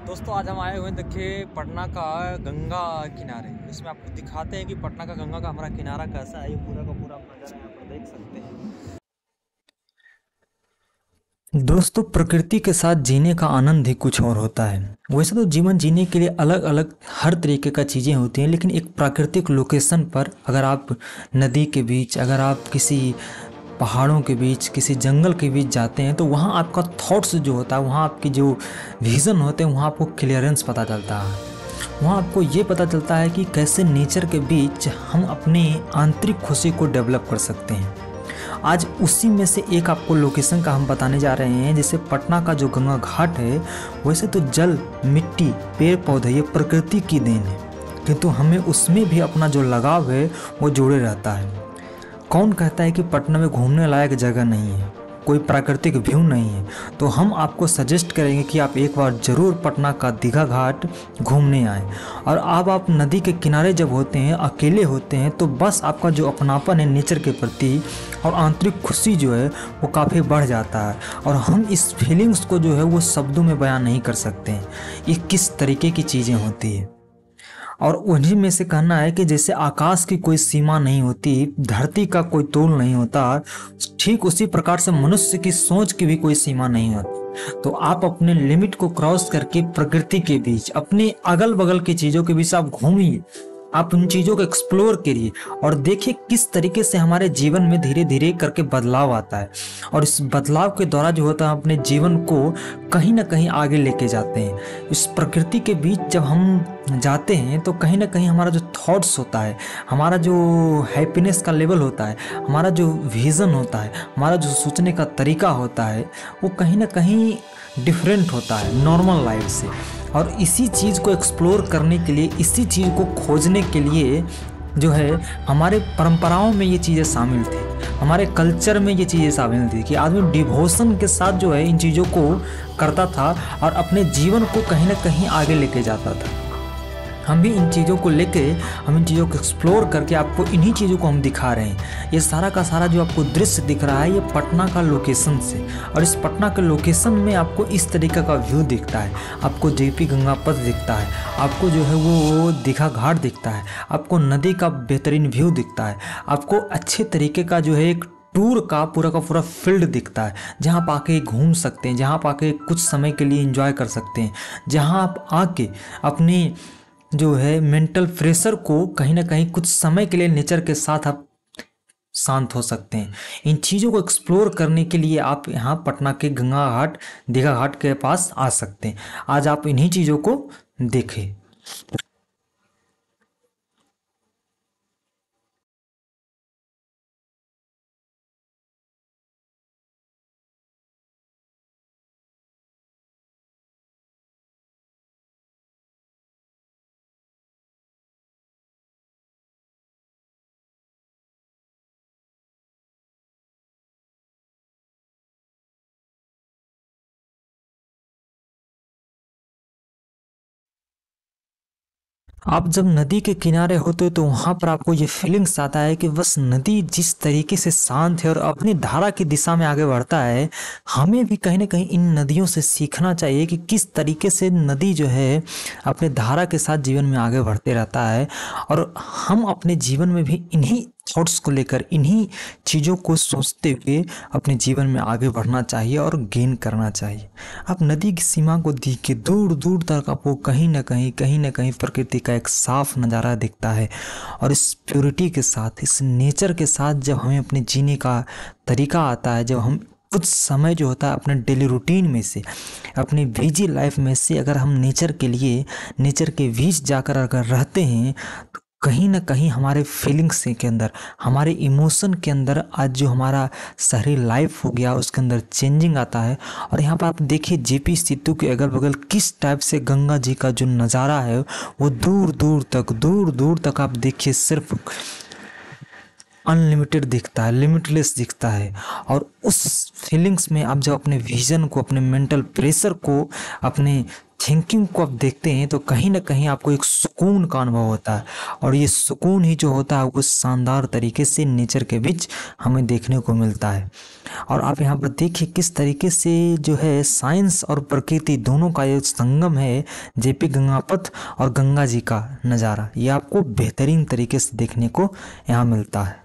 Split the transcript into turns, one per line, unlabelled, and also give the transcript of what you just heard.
दोस्तों आज हम आए हुए हैं देखिए पटना का गंगा किनारे। इसमें आपको दिखाते हैं कि पटना का गंगा का हमारा किनारा कैसा है। ये पूरा का पूरा आप नज़ारा यहाँ पर देख सकते हैं।
दोस्तों, प्रकृति के साथ जीने का आनंद ही कुछ और होता है। वैसे तो जीवन जीने के लिए अलग अलग हर तरीके का चीज़ें होती हैं, लेकिन एक प्राकृतिक लोकेशन पर अगर आप नदी के बीच, अगर आप किसी पहाड़ों के बीच, किसी जंगल के बीच जाते हैं तो वहाँ आपका थॉट्स जो होता है, वहाँ आपकी जो विज़न होते हैं, वहाँ आपको क्लियरेंस पता चलता है। वहाँ आपको ये पता चलता है कि कैसे नेचर के बीच हम अपनी आंतरिक खुशी को डेवलप कर सकते हैं। आज उसी में से एक आपको लोकेशन का हम बताने जा रहे हैं। जैसे पटना का जो गंगा घाट है, वैसे तो जल, मिट्टी, पेड़ पौधे ये प्रकृति की देन है, किंतु हमें उसमें भी अपना जो लगाव है वो जोड़े रहता है। कौन कहता है कि पटना में घूमने लायक जगह नहीं है, कोई प्राकृतिक व्यू नहीं है? तो हम आपको सजेस्ट करेंगे कि आप एक बार ज़रूर पटना का दीघा घाट घूमने आएँ। और अब आप नदी के किनारे जब होते हैं, अकेले होते हैं, तो बस आपका जो अपनापन है नेचर के प्रति और आंतरिक खुशी जो है वो काफ़ी बढ़ जाता है। और हम इस फीलिंग्स को जो है वो शब्दों में बयान नहीं कर सकते हैं, ये किस तरीके की चीज़ें होती है। और उन्हीं में से कहना है कि जैसे आकाश की कोई सीमा नहीं होती, धरती का कोई तोल नहीं होता, ठीक उसी प्रकार से मनुष्य की सोच की भी कोई सीमा नहीं होती। तो आप अपने लिमिट को क्रॉस करके प्रकृति के बीच, अपने अगल बगल की चीज़ों के बीच आप घूमिए, आप उन चीज़ों को एक्सप्लोर करिए और देखिए किस तरीके से हमारे जीवन में धीरे धीरे करके बदलाव आता है। और इस बदलाव के द्वारा जो होता है अपने जीवन को कहीं ना कहीं आगे लेके जाते हैं। इस प्रकृति के बीच जब हम जाते हैं तो कहीं ना कहीं हमारा जो थॉट्स होता है, हमारा जो हैप्पीनेस का लेवल होता है, हमारा जो विज़न होता है, हमारा जो सोचने का तरीका होता है, वो कहीं ना कहीं डिफरेंट होता है नॉर्मल लाइफ से। और इसी चीज़ को एक्सप्लोर करने के लिए, इसी चीज़ को खोजने के लिए जो है हमारे परंपराओं में ये चीज़ें शामिल थी, हमारे कल्चर में ये चीज़ें शामिल थी कि आदमी डिवोशन के साथ जो है इन चीज़ों को करता था और अपने जीवन को कहीं ना कहीं आगे लेके जाता था। हम भी इन चीज़ों को लेके, हम इन चीज़ों को एक्सप्लोर करके आपको इन्हीं चीज़ों को हम दिखा रहे हैं। ये सारा का सारा जो आपको दृश्य दिख रहा है ये पटना का लोकेशन से, और इस पटना के लोकेशन में आपको इस तरीके का व्यू दिखता है। आपको जेपी गंगा पथ दिखता है, आपको जो है वो दीघा घाट दिखता है, आपको नदी का बेहतरीन व्यू दिखता है, आपको अच्छे तरीके का जो है एक टूर का पूरा फील्ड दिखता है, जहाँ आप आके घूम सकते हैं, जहाँ आप आके कुछ समय के लिए एंजॉय कर सकते हैं, जहाँ आप आके अपनी जो है मेंटल प्रेशर को कहीं ना कहीं कुछ समय के लिए नेचर के साथ आप शांत हो सकते हैं। इन चीज़ों को एक्सप्लोर करने के लिए आप यहाँ पटना के गंगा घाट, दीघा घाट के पास आ सकते हैं। आज आप इन्हीं चीज़ों को देखें। आप जब नदी के किनारे होते हो तो वहाँ पर आपको ये फीलिंग्स आता है कि बस नदी जिस तरीके से शांत है और अपनी धारा की दिशा में आगे बढ़ता है, हमें भी कहीं ना कहीं इन नदियों से सीखना चाहिए कि किस तरीके से नदी जो है अपने धारा के साथ जीवन में आगे बढ़ते रहता है। और हम अपने जीवन में भी इन्हीं थॉट्स को लेकर, इन्हीं चीज़ों को सोचते हुए अपने जीवन में आगे बढ़ना चाहिए और गेन करना चाहिए। आप नदी की सीमा को देख के दूर दूर तक आपको कहीं ना कहीं प्रकृति का एक साफ नज़ारा दिखता है। और इस प्योरिटी के साथ, इस नेचर के साथ जब हमें अपने जीने का तरीका आता है, जब हम कुछ समय जो होता है अपने डेली रूटीन में से, अपनी बिजी लाइफ में से अगर हम नेचर के लिए, नेचर के बीच जाकर अगर रहते हैं, तो कहीं ना कहीं हमारे फीलिंग्स के अंदर, हमारे इमोशन के अंदर आज जो हमारा शहरी लाइफ हो गया उसके अंदर चेंजिंग आता है। और यहाँ पर आप देखिए जेपी सेतु के अगल बगल किस टाइप से गंगा जी का जो नज़ारा है वो दूर दूर तक आप देखिए सिर्फ अनलिमिटेड दिखता है, लिमिटलेस दिखता है। और उस फीलिंग्स में आप जब अपने विजन को, अपने मेंटल प्रेशर को, अपने थिंकिंग को आप देखते हैं तो कहीं ना कहीं आपको एक सुकून का अनुभव होता है, और ये सुकून ही जो होता है वो शानदार तरीके से नेचर के बीच हमें देखने को मिलता है। और आप यहाँ पर देखिए किस तरीके से जो है साइंस और प्रकृति दोनों का ये संगम है, जेपी गंगापथ और गंगा जी का नज़ारा, ये आपको बेहतरीन तरीके से देखने को यहाँ मिलता है।